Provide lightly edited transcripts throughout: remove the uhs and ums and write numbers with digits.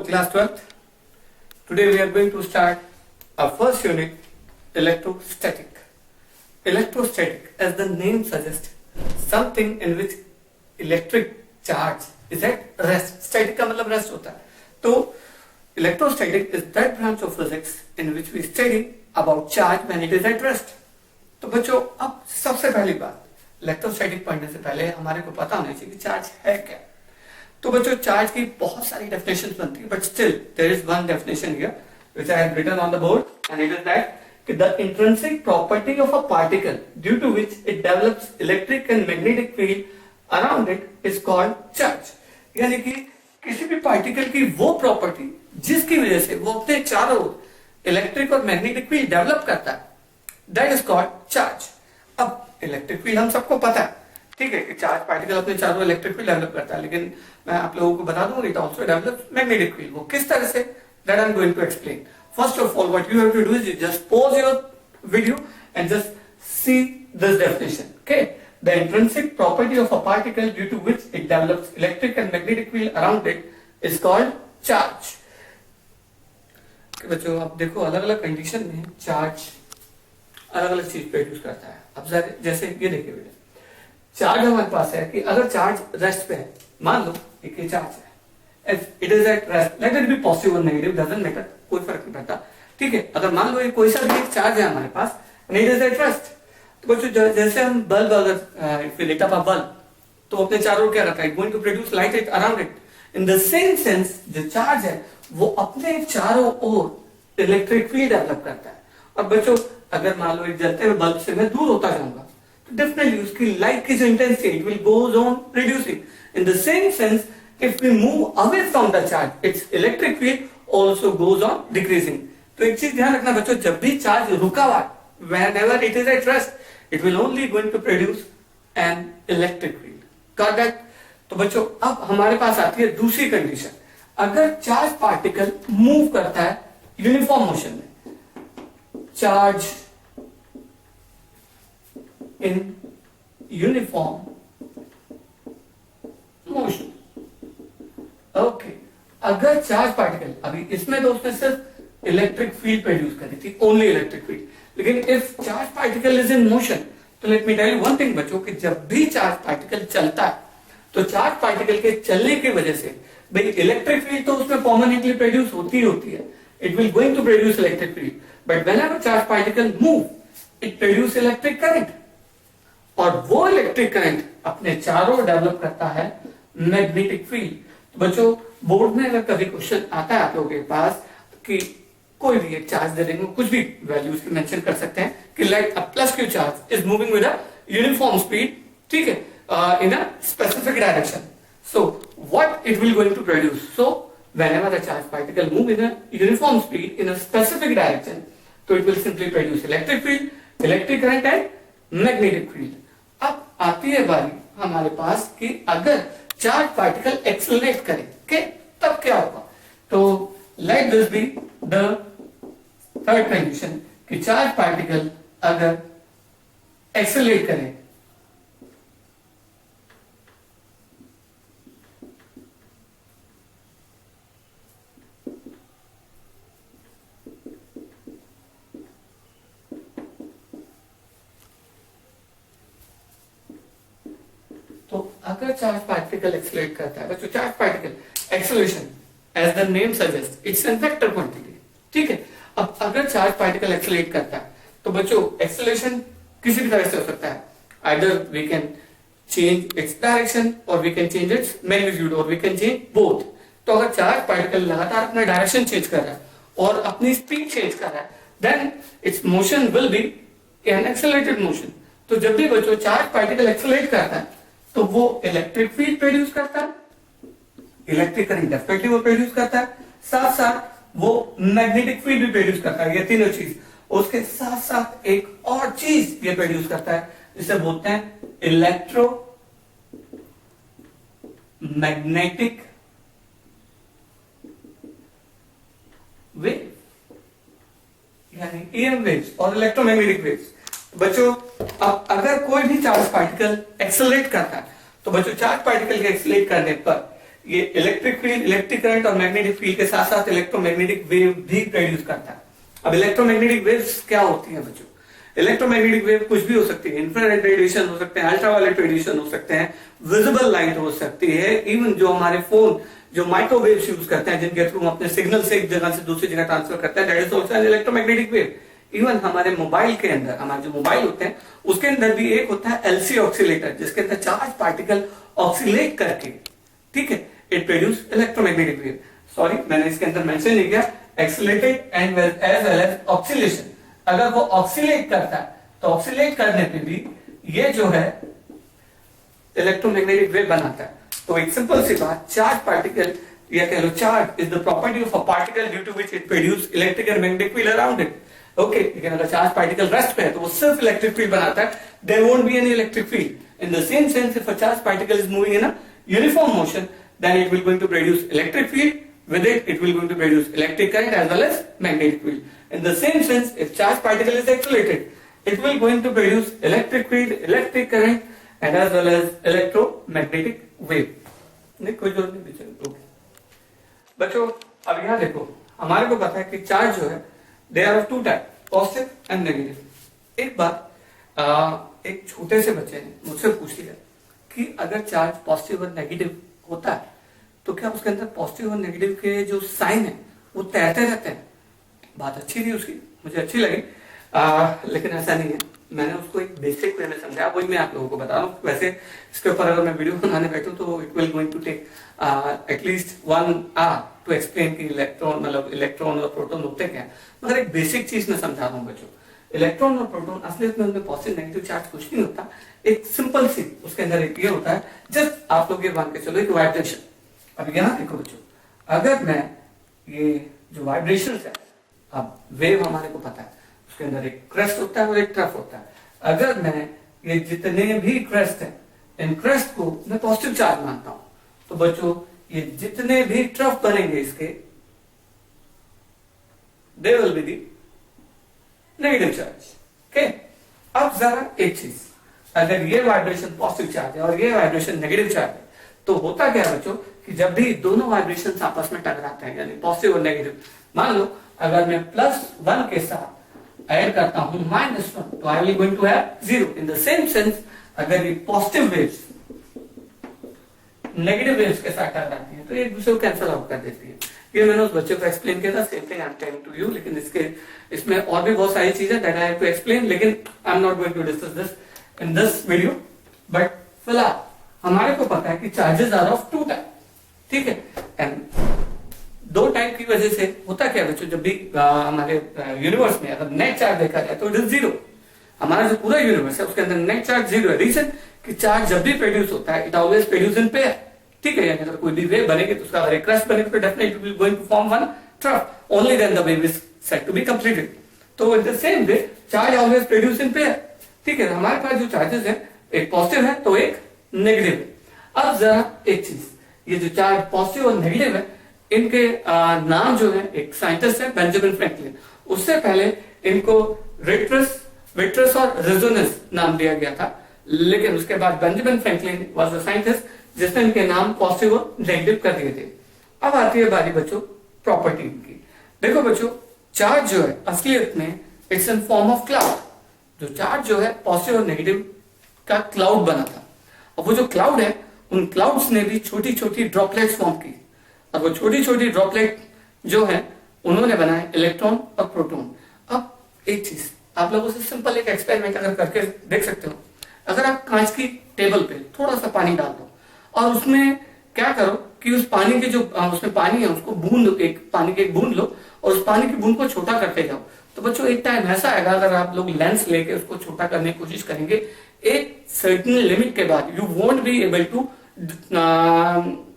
class 12th. Today we are going to start our first unit, electrostatic. Electrostatic, as the name suggests, something in which electric charge is at rest. Static का मतलब rest होता है. तो electrostatic is that branch of physics in which we study about charge when it is at rest. तो बच्चों अब सबसे पहली बात, इलेक्ट्रोस्टैटिक पढ़ने से पहले हमारे को पता होना चाहिए कि चार्ज है क्या. तो बच्चों चार्ज की बहुत सारी डेफिनेशंस बनती है, but still there is one definition here which I have written on the board and it is that the intrinsic property of a particle due to which it develops electric and magnetic field around it is called charge. यानी कि किसी भी particle की वो property जिसकी वजह से वो अपने चारों इलेक्ट्रिक और मैग्नेटिक फील्ड डेवलप करता है, दैट इज कॉल्ड चार्ज. अब इलेक्ट्रिक फील्ड हम सबको पता है, ठीक है, कि चार्ज पार्टिकल अपने चारों इलेक्ट्रिक फील्ड डेवलप करता है, लेकिन मैं आप लोगों को बता दूंगा it also develops magnetic field. वो किस तरह से, that I am going to explain. First of all what you have to do is just pause your video and just see this definition. Okay, the intrinsic property of a particle due to which it develops electric and magnetic field around it is called charge. बच्चों आप देखो अलग अलग condition में charge अलग अलग चीज produce करता है. अब जैसे ये देखिए बेटा, चार्ज हमारे पास है कि अगर चार्ज रेस्ट पे है, मान लो एक ये चार्ज है, if it is at rest, let it be positive और नेगेटिव, डजंट मैटर, कोई फर्क नहीं पड़ता, ठीक है. अगर मान लो ये कोई सा भी एक चार्ज है हमारे पास and it is at rest, तो बच्चों जैसे हम बल्ब, अगर if we lit up a bulb, तो अपने चारों ओर क्या रहता है, going to produce light it around it. In the same sense जो चार्ज है वो अपने चारों ओर इलेक्ट्रिक फील्ड डेवलप करता है. और बच्चों अगर मान लो एक जलते हुए बल्ब से मैं दूर होता जाऊंगा, तो डेफिनेटली उसकी लाइट की जो intensity it will goes on reducing. In the same sense if we move away from the charge, its electric field also goes on decreasing. तो एक चीज ध्यान रखना बच्चों, जब भी चार्ज रुका हुआ, whenever it is at rest, it will only going to produce an electric field. Got that? तो बच्चों अब हमारे पास आती है दूसरी कंडीशन. अगर चार्ज पार्टिकल मूव करता है यूनिफॉर्म मोशन में, charge in uniform motion, okay, अगर चार्ज पार्टिकल, अभी इसमें तो उसने सिर्फ इलेक्ट्रिक फील्ड प्रोड्यूस करी थी, ओनली इलेक्ट्रिक फील्ड, लेकिन if charge particle is in motion, तो let me tell you one thing बच्चों, कि जब भी चार्ज पार्टिकल चलता है, तो चार्ज पार्टिकल के चलने की वजह से भाई इलेक्ट्रिक फील्ड तो उसमें परमानेंटली प्रोड्यूस होती है, it will going to produce electric field, but whenever charge particle move it produce electric current, और वो इलेक्ट्रिक करंट अपने चारों डेवलप करता है मैग्नेटिक फील्ड. तो बच्चों बोर्ड में अगर कभी क्वेश्चन आता है आप लोगों के पास कि कोई भी एक चार्ज दे देंगे, कुछ भी वैल्यूज की मेंशन कर सकते हैं कि like a plus Q charge is moving with a uniform speed, ठीक है, in a specific direction. So what it will going to produce, so whenever a charge particle move in a uniform speed in a specific direction, so it will simply produce electric field, electric current and magnetic field. अब आती है बारी हमारे पास कि अगर charge particle accelerate करे, okay, तब क्या होगा. तो let this be the third condition कि चार्ज पार्टिकल अगर एक्सेलरेट करे, तो अगर चार्ज पार्टिकल एक्सेलरेट करता है, बच्चों charge particle acceleration as the name suggest it's an vector quantity, ठीक है. अब अगर चार्ज पार्टिकल एक्सेलरेट करता है, तो बच्चों एक्सेलरेशन किसी भी तरह से हो सकता है, either we can change its direction और we can change its magnitude और वी कैन चेंज बोथ. तो अगर चार्ज पार्टिकल लगातार अपना डायरेक्शन चेंज कर रहा है और अपनी स्पीड चेंज कर रहा है, then its motion will be an accelerated motion. तो जब भी बच्चों चार्ज पार्टिकल एक्सेलरेट करता है, तो वो इलेक्ट्रिक फील्ड प्रोड्यूस करता है, इलेक्ट्रिक करंट डेफिनेटली वो प्रोड्यूस करता है, साथ साथ वो मैग्नेटिक फील्ड भी प्रोड्यूस करता है. ये तीनों चीज, उसके साथ साथ एक और चीज ये प्रोड्यूस करता है जिसे बोलते हैं इलेक्ट्रो मैग्नेटिक वेव, यानी ईएम वेव्स और इलेक्ट्रोमैग्नेटिक वेव्स. बच्चों अब अगर कोई भी चार्ज पार्टिकल एक्सेलरेट करता है, तो बच्चों चार्ज पार्टिकल के एक्सेलरेट करने पर ये इलेक्ट्रिक फील्ड, इलेक्ट्रिक करंट और मैग्नेटिक फील्ड के साथ साथ इलेक्ट्रोमैग्नेटिक वेव भी प्रोड्यूस करता है। अब इलेक्ट्रोमैग्नेटिक वेव्स क्या होती है बच्चों? इलेक्ट्रोमैग्नेटिक वेव कुछ भी हो सकती है, इंफ्रारेड रेडिएशन हो सकते हैं, अल्ट्रावायलेट रेडिएशन हो सकते हैं, विजिबल लाइट हो सकती है, इवन जो हमारे फोन जो माइक्रोवेव्स यूज करते हैं जिनके थ्रू हम अपने सिग्नल से एक जगह से दूसरी जगह ट्रांसफर करते हैं, that is also an electromagnetic wave. Even हमारे मोबाइल के अंदर, हमारे जो मोबाइल होते हैं उसके अंदर भी एक होता है एलसी ऑक्सीलेटर, जिसके अंदर चार्ज पार्टिकल ऑक्सीलेट करके, ठीक है, it produce electromagnetic wave. Sorry, मैंने इसके अंदर मेंशन नहीं किया, accelerated and as well as oscillation. अगर वो ऑक्सीलेट करता है तो ऑक्सीलेट करने पे भी ये जो है इलेक्ट्रोमैग्नेटिक वेव बनाता है। तो एक सिंपल सी बात, चार्ज पार्टिकल या कह लो charge is the property of a particle due to which it produce electric and magnetic field around it. Okay, लेकिन अगर चार्ज पार्टिकल रेस्ट पे है तो वो सिर्फ इलेक्ट्रिक फील्ड बनाता है, there won't be any electric field. In the same sense, if a charge particle is moving in a uniform motion, then it will going to produce electric field. With it will going to produce electric current as well as magnetic field. In the same sense, if charge particle is accelerated, it will going to produce electric field, electric current, and as well as electromagnetic wave. नहीं, कोई जरूरत नहीं बेचारे। Okay बच्चों, अब यहाँ देखो, हमारे को पता है कि चार्ज जो है they are of two type, positive and negative. एक बात एक छोटे से बच्चे ने मुझसे पूछ लिया कि अगर चार्ज पॉजिटिव और नेगेटिव होता है तो क्या उसके अंदर पॉजिटिव और नेगेटिव के जो साइन है वो तैरते रहते हैं? बात अच्छी थी उसकी, मुझे अच्छी लगी, लेकिन ऐसा नहीं है। मैंने उसको एक बेसिक वे में समझाया, वही मैं आप लोगों को बता रहा हूँ। वैसे इसके ऊपर अगर मैं वीडियो बनाने बैठूं तो it will going to take at least 1 hour to explain कि इलेक्ट्रॉन मतलब इलेक्ट्रॉन और प्रोटॉन होते क्या है। मगर एक बेसिक चीज मैं समझा रहा हूँ बच्चों, इलेक्ट्रॉन और प्रोटॉन असलियत में उनमें पॉजिटिव नेगेटिव चार्ज कुछ नहीं होता। एक सिंपल सी उसके अंदर एक ये होता है, जस्ट आप लोग ये मान के चलो एक वाइब्रेशन। अब यहाँ देखो बच्चों, अगर मैं ये जो वाइब्रेशन है, अब वेव हमारे को पता है उसके अंदर एक क्रेस्ट होता है और एक ट्रफ होता है। अगर मैं ये जितने भी क्रेस्ट है, इन क्रेस्ट को मैं पॉजिटिव चार्ज मानता हूं, तो बच्चों ये जितने भी ट्रफ बनेंगे इसके, they will be the negative charge. Okay, अब जरा एक चीज, अगर ये वाइब्रेशन पॉजिटिव चार्ज है और ये वाइब्रेशन नेगेटिव चार्ज है, तो होता क्या है बच्चों कि जब भी दोनों वाइब्रेशन आपस में टकराते हैं, यानी पॉजिटिव और नेगेटिव, मान लो अगर मैं +1 के साथ ऐड करता हूं -1, तो I will going to have 0। In the same sense, अगर ये पॉजिटिव वेव्स नेगेटिव वेव्स के साथ टकराती है तो एक दूसरे को कैंसिल आउट कर देती है। ये मैंने उस बच्चे को एक्सप्लेन किया था, same thing I am telling to you. लेकिन इसमें और भी बहुत सारी चीजें that I have to explain, लेकिन I am not going to discuss this in this video. But फिलहाल हमारे को पता है कि चार्जेस आर ऑफ 2 टाइप, ठीक है। एंड 2 टाइप की वजह से होता क्या बच्चों, जब भी हमारे यूनिवर्स में अगर नेट चार्ज देखा जाए तो इट इज 0। हमारा जो पूरा यूनिवर्स है उसके अंदर नेट चार्ज 0 है। रीजन कि चार्ज जब भी प्रोड्यूस होता है, it always produce in pair, ठीक है। यानी अगर कोई भी वेव बनेगी तो उसका अगर एक क्रस्ट बनेगा तो definitely will going to form one trough, only then the wave is set to be completed. तो in the same way charge always produce in pair, ठीक है। हमारे पास जो चार्जेस है, एक पॉजिटिव है तो एक नेगेटिव है। अब जरा एक चीज, ये जो चार्ज पॉजिटिव और नेगेटिव है, इनके नाम जो है, एक साइंटिस्ट है बेंजामिन फ्रैंकलिन, उससे पहले इनको विट्रस और रेजोनेंस नाम दिया गया था। लेकिन उसके बाद Benjamin Franklin was the scientist जिसने इनके नाम पॉजिटिव और नेगेटिव कर दिए थे। अब आती है बारी बच्चों प्रॉपर्टी की। देखो बच्चों, चार्ज जो है असलियत में it's in form of cloud. जो चार्ज जो है पॉजिटिव और नेगेटिव का क्लाउड बना था। अब वो जो क्लाउड है, उन क्लाउड्स ने भी छोटी छोटी ड्रॉपलेट्स फॉर्म की, और वो छोटी छोटी ड्रॉपलेट जो है उन्होंने बनाए इलेक्ट्रॉन और प्रोटॉन। अब एक चीज आप लोगों से सिंपल एक एक्सपेरिमेंट अगर करके देख सकते हो, अगर आप कांच की टेबल पे थोड़ा सा पानी डाल दो और उसमें क्या करो कि उस पानी के जो उसमें पानी है उसको बूंद लो, एक पानी के एक बूंद लो और उस पानी की बूंद को छोटा करते जाओ। तो बच्चों एक टाइम ऐसा आएगा, अगर आप लोग लेंस लेके उसको छोटा करने की कोशिश करेंगे, एक सर्टेन लिमिट के बाद you won't be able to,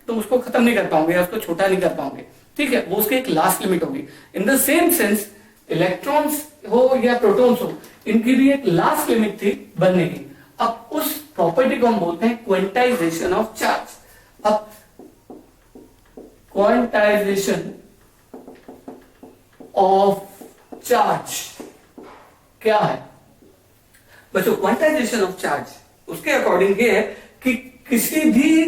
तुम उसको खत्म नहीं कर पाओगे या उसको छोटा नहीं कर पाओगे, ठीक है। वो उसकी एक लास्ट लिमिट होगी। इन द सेम सेंस इलेक्ट्रॉन्स हो या प्रोटॉन्स हो, इनकी भी एक लास्ट लिमिट थी बनने की। अब उस प्रॉपर्टी को हम बोलते हैं क्वांटाइजेशन ऑफ चार्ज। अब क्वांटाइजेशन ऑफ चार्ज क्या है बच्चों? क्वांटाइजेशन ऑफ चार्ज उसके अकॉर्डिंग ये है कि किसी भी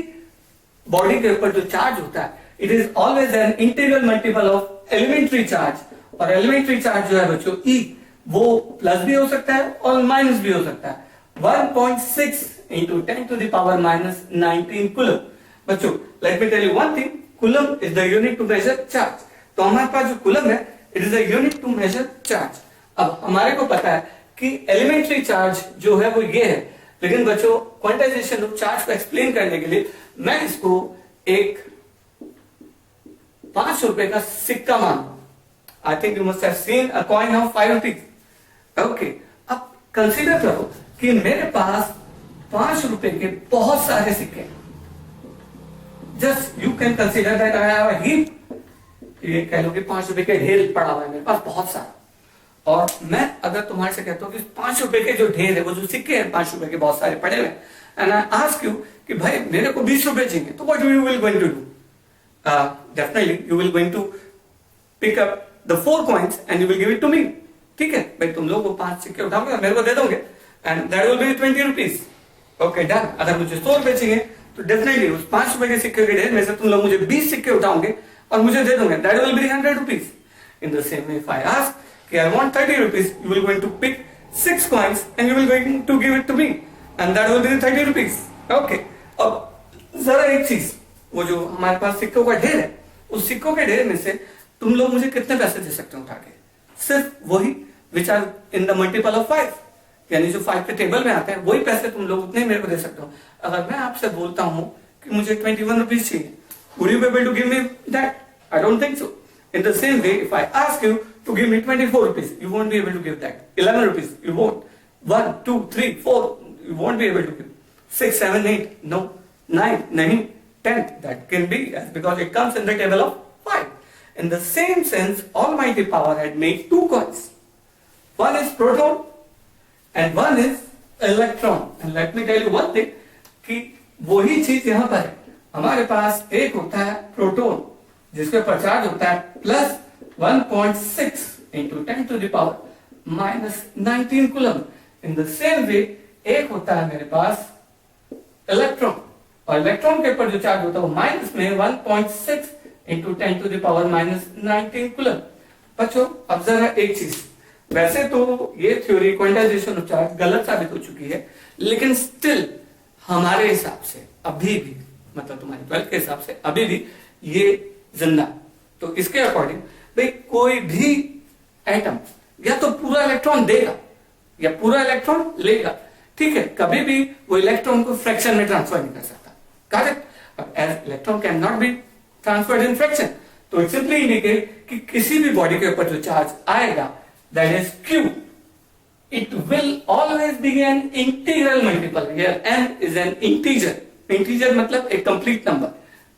बॉडी के ऊपर जो चार्ज होता है it is always an integral multiple of elementary charge, और एलिमेंट्री चार्ज जो है बच्चों ई, वो प्लस भी हो सकता है और माइनस भी हो सकता है। 1.6 into 10 to the power minus 19 coulomb. बच्चों let me tell you one thing, coulomb is the unit to measure charge. तो हमारे पास जो कूलम है it is the unit to measure charge. अब हमारे को पता है कि एलिमेंट्री चार्ज जो है वो ये है, लेकिन बच्चों क्वांटाइजेशन ऑफ चार्ज को एक्सप्लेन करने के लिए मैं इसको एक 5 रुपए का सिक्का मानूंगा। I think you must have seen a coin of 5 rupees. Okay, अब कंसीडर करो कि मेरे पास 5 रुपए के बहुत सारे सिक्के, just you can consider that I have a heap. ये कह लो कि 5 रुपए के ढेर पड़ा हुआ है मेरे पास बहुत सारा, और मैं अगर तुम्हारे से कहता हूं कि 5 रुपए के जो ढेर है, वो जो सिक्के हैं 5 रुपए के बहुत सारे पड़े हुए, एंड आई आस्क यू कि भाई मेरे को 20 रुपए चाहिए, तो what you will going to do? Definitely you will going to pick up the 4 coins and you will give it to me. ठीक है भाई, तुम लोग वो 5 सिक्के उठाओगे और मेरे को दे दोगे, and that will B 20 rupees. Okay done. अगर मुझे 100 रुपए चाहिए तो डेफिनेटली उस 5 रुपए के सिक्के के ढेर में से तुम लोग मुझे 20 सिक्के उठाओगे और मुझे दे दोगे, that will be 100 rupees. In the same way if I ask कि I want 30 rupees, you will going to pick 6 coins and you will going to give it to me, and that will be 30 rupees. Okay. अब जरा एक चीज, वो जो हमारे पास सिक्कों का ढेर है, उस सिक्कों के ढेर में से तुम लोग मुझे कितने पैसे दे सकते हो उठा के? सिर्फ वही which are in the multiple of 5, यानी जो 5 के टेबल में आते हैं वही पैसे तुम लोग उतने मेरे को दे सकते हो। अगर मैं आपसे बोलता हूं कि मुझे 21 रुपीज चाहिए, would you be able to give me that? I don't think so. In the same way, if I ask you to give me 24 rupees, you won't be able to give that. 11 rupees, you won't. 1, 2, 3, 4, you won't be able to give. 6, 7, 8, no. 9, nahin. 10, that can be, because it comes in the table of 5. In the same sense, Almighty Power had made 2 coins. One is proton and one is electron. And let me tell you one thing, कि वही चीज यहाँ पर है। हमारे पास एक होता है प्रोटोन, जिसके ऊपर चार्ज होता है plus 1.6 into 10 to the power minus 19 coulomb. In the same वे एक होता है मेरे पास इलेक्ट्रॉन, और इलेक्ट्रॉन के ऊपर जो चार्ज होता है वो माइनस में 1.6 into 10 to the power minus 19 coulomb. बच्चों अब जरा एक चीज, वैसे तो ये थ्योरी क्वांटाइजेशन ऑफ चार्ज गलत साबित हो चुकी है, लेकिन स्टिल हमारे हिसाब से अभी भी, मतलब तुम्हारे 12 के हिसाब से अभी भी ये जिंदा। तो इसके अकॉर्डिंग भाई कोई भी एटम या तो पूरा इलेक्ट्रॉन देगा या पूरा इलेक्ट्रॉन लेगा, ठीक है, कभी भी वो इलेक्ट्रॉन को फ्रैक्शन में ट्रांसफर नहीं कर सकता। करेक्ट? अब as electron can not be transferred in fraction, तो इट सिंपली इंडिकेट कि किसी भी बॉडी के ऊपर जो चार्ज आएगा that is Q, it will always be an integral multiple. Here n is an integer, integer मतलब एक कंप्लीट नंबर,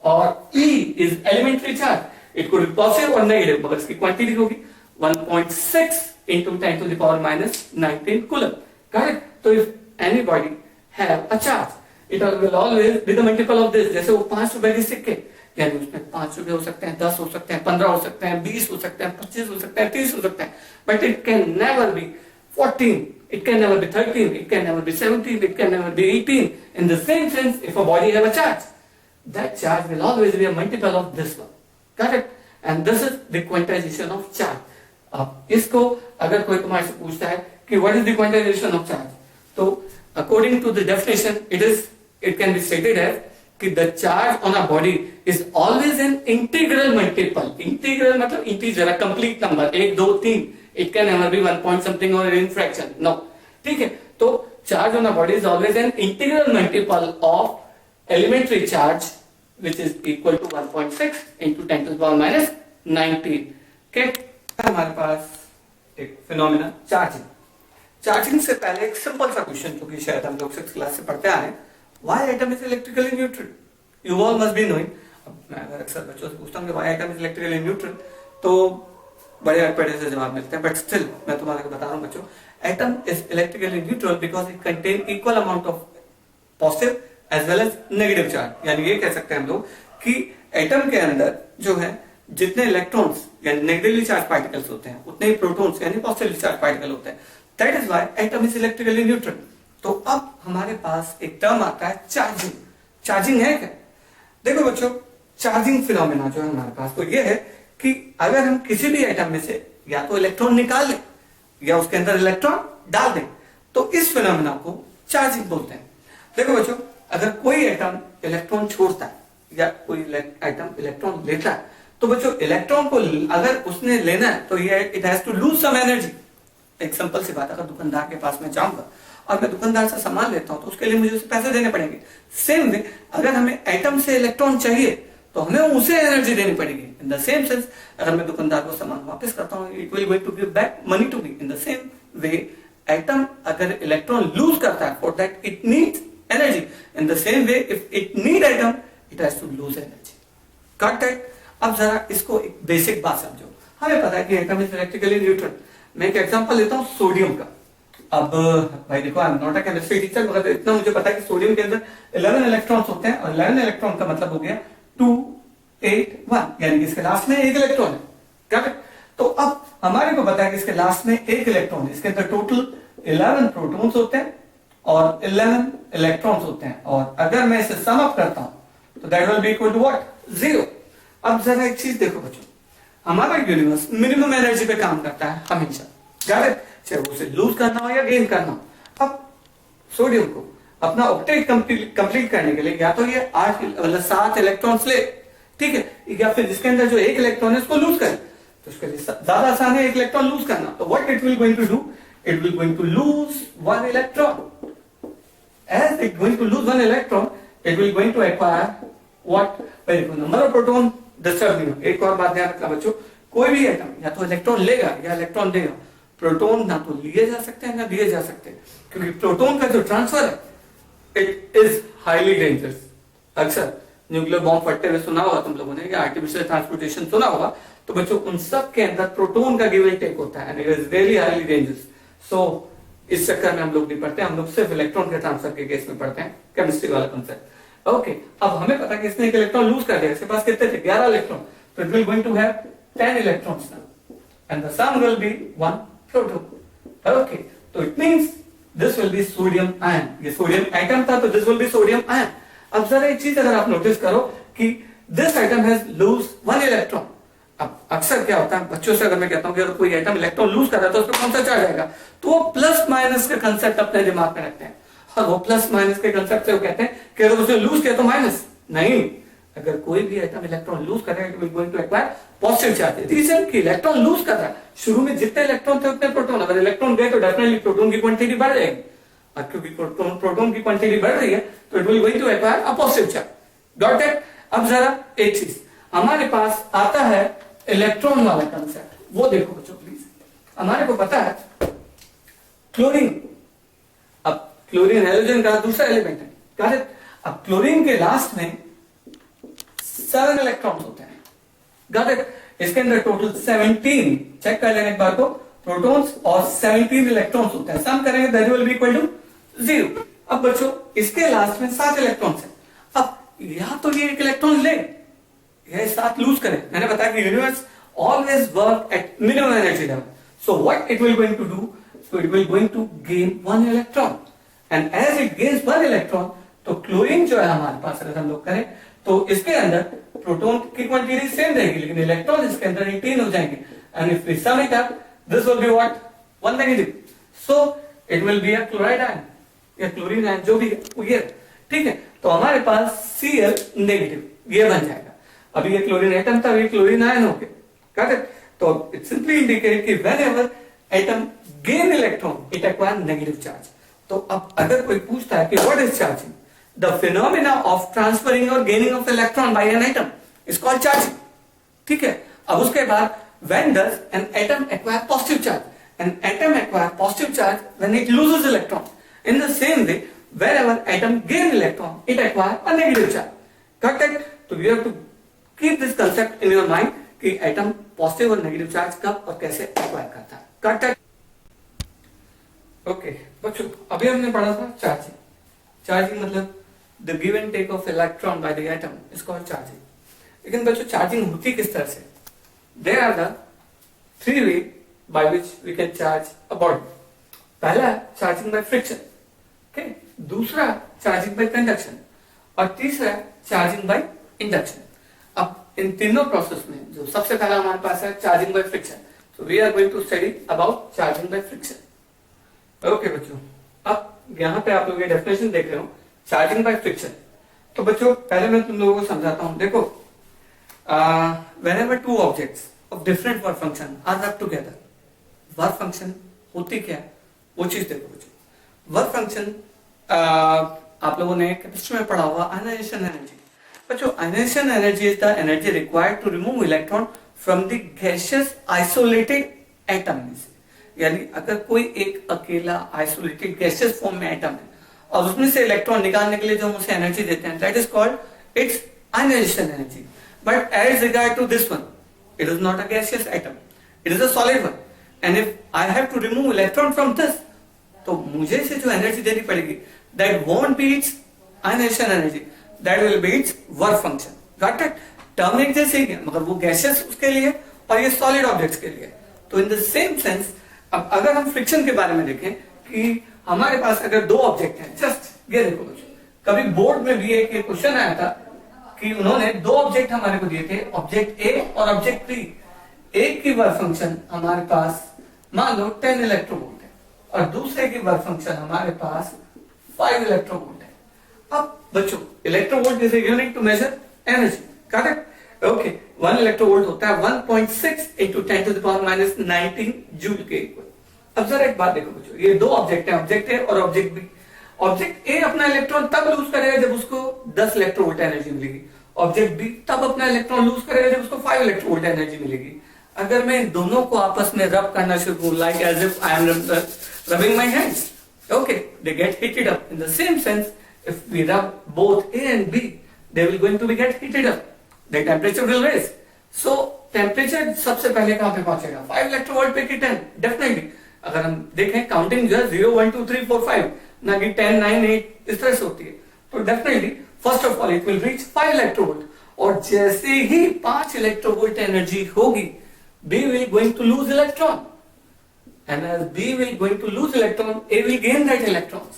और E is elementary charge. It could be positive or negative, मगर इसकी क्वांटिटी होगी 1.6 into 10 to the power minus 19 coulomb. Correct? तो if anybody have a charge, it will always be the multiple of this. जैसे वो 5 रुपए के सिक्के, यानी उसमें 5 रुपए हो सकते हैं, 10 हो सकते हैं, 15 हो सकते हैं, 20 हो सकते हैं, 25 हो सकते हैं, 30 हो सकते हैं, but it can never be 14, it can never be 13, it can never be 17, it can never be 18. In the same sense, if a body have a charge, that charge will always be a multiple of this one. Correct? And this is the quantization of charge. अब इसको अगर कोई तुम्हारे से पूछता है कि what is the quantization of charge, तो according to the definition it can be stated as कि the charge on a body is always an integral multiple. Integral मतलब integer, a complete number, 1, 2, 3. It can never be 1 point something or in fraction. No. ठीक है? तो charge on a body is always an integral multiple of elementary charge, which is equal to 1.6 into 10 to the power minus 19. Okay? हमारे पास एक phenomena charging. Charging से पहले एक simple सा question जो कि शायद हम लोग 6th क्लास से पढ़ते आए, why atom is electrically neutral? You all must be knowing. अब मैं अगर अक्सर बच्चों से पूछता हूँ कि why atom is electrically neutral, तो बड़े अटपटे से जवाब मिलते हैं, but still मैं तुम्हारे को बता रहा हूँ बच्चों, atom is electrically neutral because it contain equal amount of positive as well as negative charge। यानी ये कह सकते हैं हम लोग कि एटम के अंदर जो है जितने इलेक्ट्रॉन्स यानी नेगेटिवली चार्ज पार्टिकल्स होते हैं, उतने ही प्रोटॉन्स यानी पॉजिटिवली चार्ज पार्टिकल होते हैं। That is why atom is electrically neutral. तो अब हमारे पास एक टर्म आता है चार्जिंग। चार्जिंग है क्या? देखो बच्चों, चार्जिंग फिनोमेना जो है हमारे पास, तो ये है कि अगर हम किसी भी एटम में से या तो इलेक्ट्रॉन निकाल लें या उसके अंदर इलेक्ट्रॉन डाल दें, तो इस फिनोमेना को चार्जिंग बोलते हैं। देखो बच्चों, अगर कोई एटम इलेक्ट्रॉन छोड़ता है या कोई एटम इलेक्ट्रॉन लेता है, तो बच्चों इलेक्ट्रॉन को अगर उसने लेना है तो ये it has to lose some energy. एक सिंपल सी बात, अगर दुकानदार के पास में जाऊंगा और मैं दुकानदार से सामान लेता हूं तो उसके लिए मुझे उसे पैसे देने पड़ेंगे। सेम वे अगर हमें एटम से इलेक्ट्रॉन चाहिए तो हमें उसे एनर्जी देनी पड़ेगी। इन द सेम सेंस, अगर मैं दुकानदार को सामान वापस करता हूं, it will going to give back money to me. In the same way atom अगर इलेक्ट्रॉन लूज करता है, for that it needs energy. In the same way if it need atom, it has to lose energy. Got that? अब जरा इसको एक basic बात समझो। हमें पता है कि एटम इज इलेक्ट्रिकली न्यूट्रल। मैं एक एग्जांपल लेता हूं सोडियम का। अब भाई देखो, आई am not a chemistry teacher, मगर इतना मुझे पता है कि सोडियम के अंदर 11 इलेक्ट्रॉन्स होते हैं, और 11 इलेक्ट्रॉन का मतलब हो गया 2 8 1, यानी कि इसके लास्ट में एक इलेक्ट्रॉन है। करेक्ट? तो अब हमारे को पता है कि इसके लास्ट में एक इलेक्ट्रॉन है। इसके अंदर टोटल 11 प्रोटॉन्स होते हैं और 11 इलेक्ट्रॉन्स होते हैं, और अगर मैं इसे सम अप करता हूं तो that will be equal to what? 0। अब जरा एक चीज देखो बच्चों, हमारा यूनिवर्स मिनिमम एनर्जी पे काम करता है हमेशा। करेक्ट? चाहे उसे लूज करना हो या गेन करना हो। अब सोडियम को अपना ऑक्टेट कंप्लीट करने के लिए या तो ये 8 मतलब 7 इलेक्ट्रॉन्स ले, ठीक है, या फिर जिसके अंदर जो एक इलेक्ट्रॉन है उसको लूज करे, तो उसके लिए ज्यादा आसान है एक इलेक्ट्रॉन लूज करना। तो what it will going to do? It will going to lose 1 electron. As it going to lose 1 electron, it will going to acquire what? Very good, number of proton disturb नहीं हो। एक और बात ध्यान रखना बच्चों, कोई भी एटम या तो इलेक्ट्रॉन लेगा या इलेक्ट्रॉन देगा। प्रोटॉन ना तो लिए जा सकते हैं ना दिए जा सकते, क्योंकि प्रोटॉन का जो ट्रांसफर है इट इज हाईली डेंजरस। अक्सर न्यूक्लियर बॉम्ब फटते हुए सुना होगा तुम लोगों ने, या आर्टिफिशियल ट्रांसपोर्टेशन सुना होगा, तो बच्चों उन सब के अंदर प्रोटॉन का गिव एंड टेक होता है, and it is really highly dangerous. So इस चक्कर में हम लोग नहीं पढ़ते, हम लोग सिर्फ इलेक्ट्रॉन के ट्रांसफर के केस में पढ़ते हैं, केमिस्ट्री वाला कंसेप्ट। ओके, अब हमें पता है कि इसने एक इलेक्ट्रॉन लूज कर दिया। इसके पास कितने थे? 11 इलेक्ट्रॉन, तो it will going to have 10 electrons now, and the sum will be 1 proton. Okay, तो it means this will be sodium ion. ये सोडियम एटम था, तो this will be sodium ion. अब जरा एक चीज अगर आप नोटिस करो कि this atom has lose 1 electron. अब अक्सर क्या होता है बच्चों से, अगर मैं कहता हूं कि अगर कोई एटम इलेक्ट्रॉन लूज कर रहा है तो उसमें कौन सा चार्ज आएगा, तो वो प्लस माइनस का कंसेप्ट अपने दिमाग में रखते हैं, और वो प्लस माइनस के कंसेप्ट से वो कहते हैं कि अगर उसने लूज किया तो माइनस नहीं। अगर कोई भी एटम इलेक्ट्रॉन लूज कर रहा है, it will going to acquire positive charge. Reason कि इलेक्ट्रॉन लूज कर रहा है, शुरू में जितने इलेक्ट्रॉन थे उतने प्रोटॉन, अगर इलेक्ट्रॉन गए तो डेफिनेटली प्रोटॉन की क्वांटिटी बढ़ जाएगी, और क्योंकि प्रोटॉन की क्वांटिटी बढ़ रही है तो it will going to acquire a positive charge. Got it? अब जरा एक चीज हमारे पास आता है इलेक्ट्रॉन वाला कंसेप्ट, वो देखो बच्चों प्लीज। हमारे को पता है क्लोरीन, अब क्लोरीन हाइड्रोजन का दूसरा एलिमेंट है। करेक्ट? अब क्लोरीन के लास्ट में 7 इलेक्ट्रॉन्स होते हैं। Got it? इसके अंदर टोटल 17, चेक कर लेने एक बार को, प्रोटॉन्स और 17 इलेक्ट्रॉन्स होते हैं। सम करेंगे that will be equal to 0। अब बच्चों इसके लास्ट में 7 इलेक्ट्रॉन्स हैं। अब या तो ये एक इलेक्ट्रॉन ले या 7 लूज करे। मैंने बताया कि universe always work at minimum energy level, so what it will going to do? So it will going to gain 1 electron, and as it gains 1 electron, तो क्लोरीन जो है हमारे पास अगर हम लोग करें तो इसके अंदर प्रोटॉन की क्वांटिटी सेम रहेगी, लेकिन इलेक्ट्रॉन इसके अंदर 18 हो जाएंगे, and if we sum it up this will be what? 1 negative. So it will be a chloride ion या क्लोरीन आयन, जो भी है ये, ठीक है। तो हमारे पास Cl नेगेटिव ये बन जाएगा। अभी ये क्लोरीन एटम था, ये क्लोरीन आयन हो गया। करेक्ट? तो इट सिंपली इंडिकेट कि whenever atom gain electron it acquire negative charge. तो अब अगर कोई पूछता है कि what is charging, the phenomena of transferring और gaining of electron by an atom is called charging, ठीक है। अब उसके बाद when does an atom acquire positive charge? An atom acquire positive charge when it loses electron. In the same way wherever atom gain electron it acquire a negative charge. Got it? So you have to keep this concept in your mind कि atom positive और negative charge कब और कैसे acquire करता है। Got it? Okay बच्चों, अभी हमने पढ़ा था चार्जिंग। चार्जिंग मतलब the give and take of electron by the atom is called charging. लेकिन बच्चों चार्जिंग होती किस तरह से? There are the 3 way by which we can charge a body. पहला चार्जिंग बाय फ्रिक्शन, दूसरा चार्जिंग बाय कंडक्शन, और तीसरा चार्जिंग बाय इंडक्शन। अब इन तीनों प्रोसेस में जो सबसे पहला हमारे पास है charging by friction, so we are going to study about charging by friction. Okay बच्चों, अब यहाँ पे आप लोग ये डेफिनेशन देख रहे हो चार्जिंग बाय फ्रिक्शन। तो बच्चों पहले मैं तुम लोगों को समझाता हूँ। देखो, whenever two objects of different work function are rubbed together, work function होती क्या है वो चीज देखो बच्चों। वर्क फंक्शन आप लोगों ने केमिस्ट्री में पढ़ा हुआ आयनाइजेशन एनर्जी। बच्चों ionization energy is the energy required to remove electron from the gaseous isolated atom. यानी अगर कोई एक अकेला आइसोलेटेड गैसियस फॉर्म में एटम है और उसमें से इलेक्ट्रॉन निकालने के लिए जो हम उसे एनर्जी देते हैं, that is called its ionization energy. But as regard to this one, it is not a gaseous atom, it is a solid one. And if I have to remove electron from this, तो मुझे इसे जो energy देनी पड़ेगी, that won't be its ionization energy, that will be its work function. Got it? Term एक जैसे ही है, मगर वो गैसेस उसके लिए और ये सॉलिड ऑब्जेक्ट्स के लिए। तो इन द सेम सेंस, अब अगर हम फ्रिक्शन के बारे में देखें कि हमारे पास अगर दो ऑब्जेक्ट हैं, जस्ट ये देखो बच्चों, कभी बोर्ड में भी एक क्वेश्चन आया था कि उन्होंने दो ऑब्जेक्ट हमारे को दिए थे, ऑब्जेक्ट ए और ऑब्जेक्ट बी। एक की वर्क फंक्शन हमारे पास मान लो 10 इलेक्ट्रोवोल्ट है और दूसरे की वर्क फंक्शन हमारे पास 5 इलेक्ट्रोवोल्ट है। अब बच्चों electrovolt is unit to measure energy, correct? Okay, 1 electrovolt होता है 1.6 into 10 to the power minus 19 joule के इक्वल। अब जरा एक बात देखो बच्चों, ये दो ऑब्जेक्ट है, ऑब्जेक्ट ए और ऑब्जेक्ट बी। ऑब्जेक्ट ए अपना इलेक्ट्रॉन तब लूज करेगा जब उसको 10 इलेक्ट्रोवोल्ट एनर्जी मिलेगी, ऑब्जेक्ट बी तब अपना इलेक्ट्रॉन लूज करेगा जब उसको 5 इलेक्ट्रोवोल्ट एनर्जी मिलेगी। अगर मैं इन दोनों को आपस में रब करना शुरू करूं, like as if I am rubbing my hands, okay, they get heated up. In the same sense, if we rub both A and B, they will going to be get heated up, the temperature will raise. So temperature सबसे पहले कहां पे पहुंचेगा? 5 electronvolt पे की 10, definitely. अगर हम देखें काउंटिंग जो है 0 1 2 3 4 5, ना कि 10 9 8 इस तरह से होती है, तो definitely first of all it will reach 5 electronvolt. और जैसे ही 5 इलेक्ट्रोवोल्ट एनर्जी होगी, B will going to lose electron, and as B will going to lose electron, A will gain that electrons,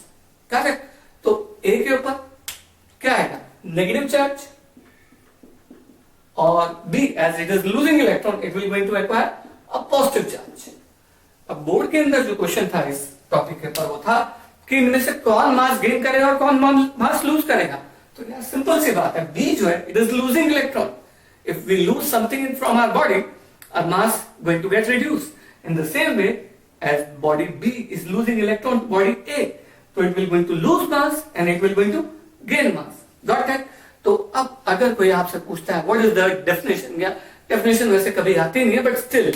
correct? तो A के ऊपर क्या आएगा? Negative charge, और B as it is losing electron, it will going to acquire a positive charge। अब board के अंदर जो क्वेश्चन था इस टॉपिक के ऊपर वो था कि इनमें से कौन मास गेन करेगा और कौन मास लूज करेगा। तो यार सिंपल सी बात है, B जो है it is losing electron. If we lose something from our body, our mass going to get reduced. In the same way as body B is losing electron to body A, so it will going to lose mass and it will going to gain mass. Got that? तो अब अगर कोई आपसे पूछता है what is the definition, या definition वैसे कभी आती नहीं है, but still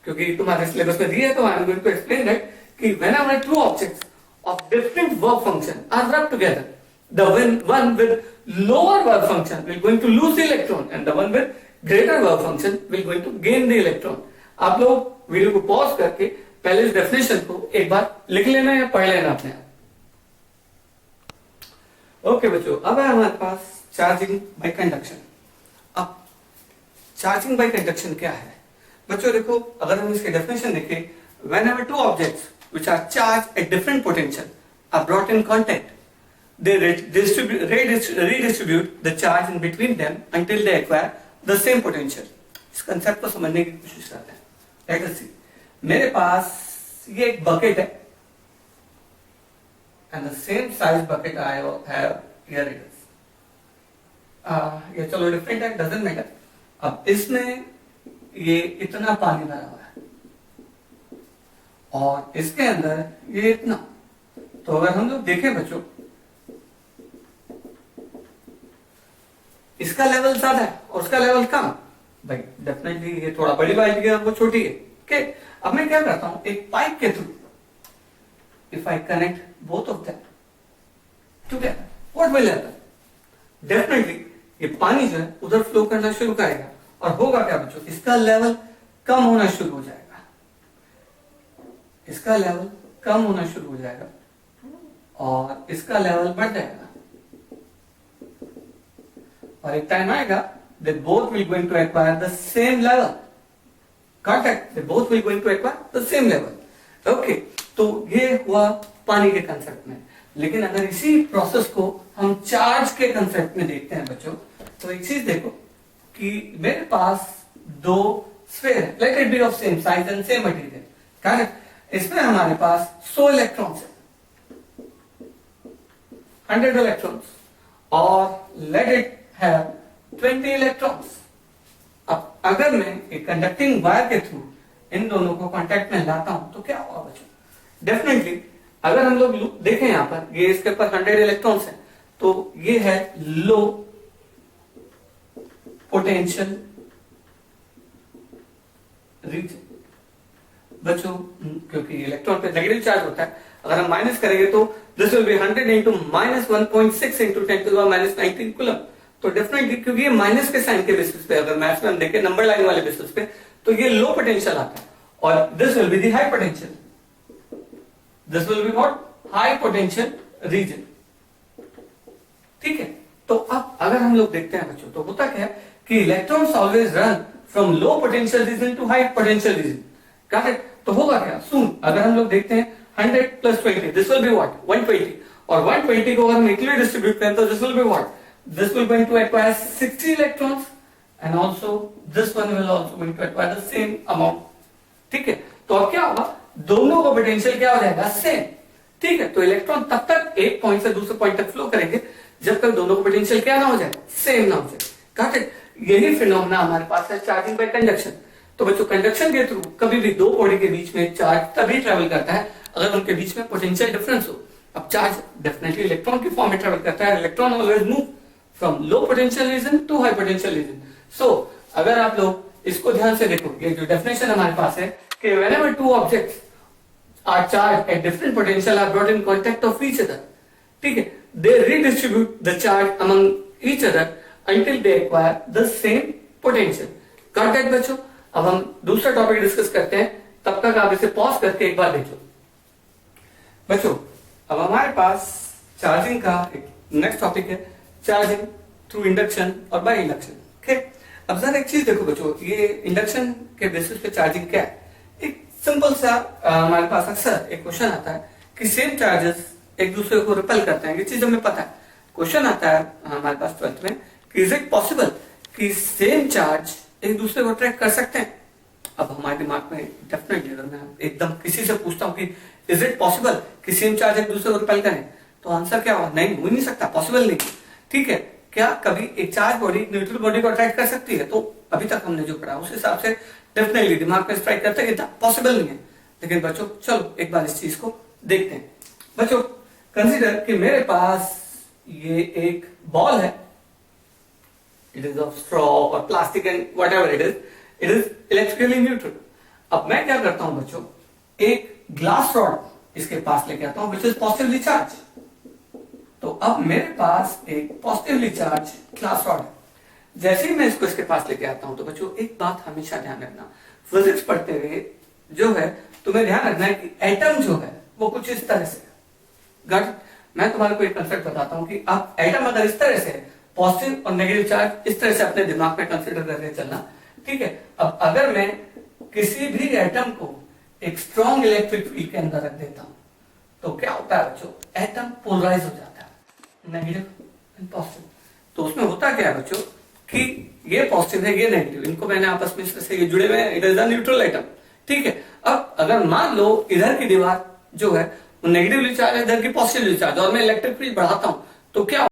क्योंकि तुम्हारे सिलेबस में दिया है तो I am going to explain that कि whenever two objects of different work function are rubbed together, the one with lower work function will going to lose the electron and the one with greater work function will going to gain the electron। आप लोग video को pause करके पहले इस definition को एक बार लिख लेना या पढ़ लेना अपने आप। ओके बच्चों, अब है हमारे पास चार्जिंग बाय कंडक्शन। अब चार्जिंग बाय कंडक्शन क्या है बच्चों? देखो, अगर हम इसके डेफिनेशन देखें, whenever two objects which are charged at different potential are brought in contact, they redistribute the charge in between them until they acquire the same potential। इस कंसेप्ट को समझने की कोशिश करते हैं। लेट अस सी, मेरे पास ये एक बकेट है and the same size bucket I have here it is। ये चलो डिफरेंट है, डजंट मैटर। अब इसमें ये इतना पानी भरा हुआ है और इसके अंदर ये इतना। तो अगर हम लोग देखें बच्चों, इसका लेवल ज्यादा है और उसका लेवल कम, भाई डेफिनेटली ये थोड़ा बड़ी बाल्टी है और वो छोटी है। ओके, अब मैं क्या करता हूं, एक पाइप के through if I connect both of them together, what will happen? Definitely ये पानी जो है उधर फ्लो करना शुरू करेगा और होगा क्या बच्चों? इसका लेवल कम होना शुरू हो जाएगा, इसका लेवल कम होना शुरू हो जाएगा और इसका लेवल बढ़ जाएगा। और एक टाइम आएगा they both will going to acquire the same level। Correct? They both will going to acquire the same level। Okay, तो ये हुआ पानी के कंसेप्ट में। लेकिन अगर इसी प्रोसेस को हम चार्ज के कंसेप्ट में देखते हैं बच्चों, तो एक चीज देखो कि मेरे पास दो स्फीयर है, let it be of same size and same material, correct. इसमें हमारे पास 100 इलेक्ट्रॉन्स है, 100 इलेक्ट्रॉन्स, और लेट इट हैव 20 इलेक्ट्रॉन्स। अब अगर मैं एक कंडक्टिंग वायर के थ्रू इन दोनों को कांटेक्ट में लाता हूं तो क्या होगा बच्चों? डेफिनेटली अगर हम लोग देखें यहां पर, ये इसके ऊपर 100 इलेक्ट्रॉन्स है, तो ये है लो पोटेंशियल रीजन बच्चों, क्योंकि इलेक्ट्रॉन पे नेगेटिव चार्ज होता है। अगर हम माइनस करेंगे तो this will be 100 into minus 1.6 into 10 to the minus 19 coulomb. तो डेफिनेटली क्योंकि ये माइनस के साइन के बेसिस पे, अगर मैथ्स में हम देखें नंबर लाइन वाले बेसिस पे, तो ये लो पोटेंशियल आता है, और this will be the high potential, this will be what, high potential reason. ठीक है, तो अब अगर हम लोग देखते हैं बच्चों, तो होता क्या है कि electrons always run from low potential region to high potential region, correct. तो होगा क्या सुन, अगर हम लोग देखते हैं 100 plus 20, this will be what, 120, और 120 को अगर हम इक्वली डिस्ट्रीब्यूट करें तो this will be what, this will going to acquire 60 electrons and also this one will also going to acquire the same amount। ठीक है, तो अब क्या होगा, दोनों का पोटेंशियल क्या हो जाएगा, सेम। ठीक है, तो इलेक्ट्रॉन तब तक एक पॉइंट से दूसरे पॉइंट तक फ्लो करेंगे जब तक दोनों का पोटेंशियल क्या ना हो जाए, सेम ना हो जाए, करेक्ट। यही फिनोमेना हमारे पास है चार्जिंग बाय कंडक्शन। तो बच्चों कंडक्शन के थ्रू कभी भी दो बॉडी के बीच में चार्ज तभी ट्रेवल करता है अगर उनके बीच में पोटेंशियल डिफरेंस हो। अब चार्ज डेफिनेटली इलेक्ट्रॉन की फॉर्म में ट्रेवल करता है, electron always move from low potential region to high potential region. So अगर आप लोग इसको ध्यान से देखो, ये जो डेफिनेशन हमारे पास है कि whenever two objects are charged at different potential are brought in contact of each other, ठीक है, they redistribute the charge among each other until they acquire the same potential। Got that बच्चों? अब हम दूसरा टॉपिक डिस्कस करते हैं, तब तक आप इसे पॉज करके एक बार देखो बच्चों। अब हमारे पास चार्जिंग का एक नेक्स्ट टॉपिक है, चार्जिंग थ्रू इंडक्शन और बाय इंडक्शन। ठीक, अब जरा एक चीज देखो बच्चों, ये इंडक्शन के बेसिस पे चार्जिंग क्या है। एक सिंपल सा हमारे पास अक्सर एक क्वेश्चन आता है कि सेम चार्जेस एक दूसरे को रिपेल करते हैं, ये चीज हमें पता है। क्वेश्चन आता है हमारे पास 12th में कि इज इट पॉसिबल कि सेम चार्ज एक दूसरे को अट्रैक्ट कर सकते हैं। अब हमारे दिमाग में डेफिनेटली अगर मैं एकदम किसी से पूछता हूँ कि इज इट पॉसिबल कि सेम चार्ज एक दूसरे को रिपेल करें, तो आंसर क्या होगा, नहीं, हो नहीं सकता, पॉसिबल नहीं। ठीक है, क्या कभी एक चार्ज बॉडी न्यूट्रल बॉडी को अट्रैक्ट कर सकती है? तो अभी तक हमने जो पढ़ा उस हिसाब से डेफिनेटली दिमाग में स्ट्राइक करता है कि पॉसिबल नहीं है। लेकिन बच्चों चलो एक बार इस चीज को देखते हैं। बच्चों कंसीडर कि मेरे पास ये एक बॉल है, इट इज ऑफ स्ट्रॉ और plastic and whatever it is electrically neutral. अब मैं क्या करता हूं बच्चों, एक ग्लास रॉड इसके पास लेके आता हूं विच इज पॉजिटिवली चार्ज। तो अब मेरे पास एक पॉजिटिवली चार्ज ग्लास रॉड है। जैसे ही मैं इसको इसके पास लेके आता हूं तो बच्चों एक बात हमेशा ध्यान रखना, फिजिक्स पढ़ते हुए जो है तुम्हें ध्यान रखना है कि एटम जो है वो कुछ इस तरह से, गट मैं तुम्हारे को एक कंसेप्ट बताता हूं कि अब एटम अगर इस तरह से पॉजिटिव और नेगेटिव चार्ज इस तरह से अपने दिमाग में कंसिडर करके चलना। ठीक है, अब अगर मैं किसी भी एटम को एक स्ट्रॉन्ग इलेक्ट्रिक फील्ड के अंदर रख देता हूं तो क्या होता है बच्चों, एटम पोलराइज हो जाता है, नेगेटिव एंड पॉजिटिव। तो उसमें होता क्या है बच्चों कि ये पॉजिटिव है ये नेगेटिव, इनको मैंने आपस में से ये जुड़े हुए हैं, it is a neutral atom. ठीक है, अब अगर मान लो इधर की दीवार जो है वो नेगेटिवली चार्ज है, इधर की पॉजिटिवली चार्ज, और मैं इलेक्ट्रिक फील्ड बढ़ाता हूं तो क्या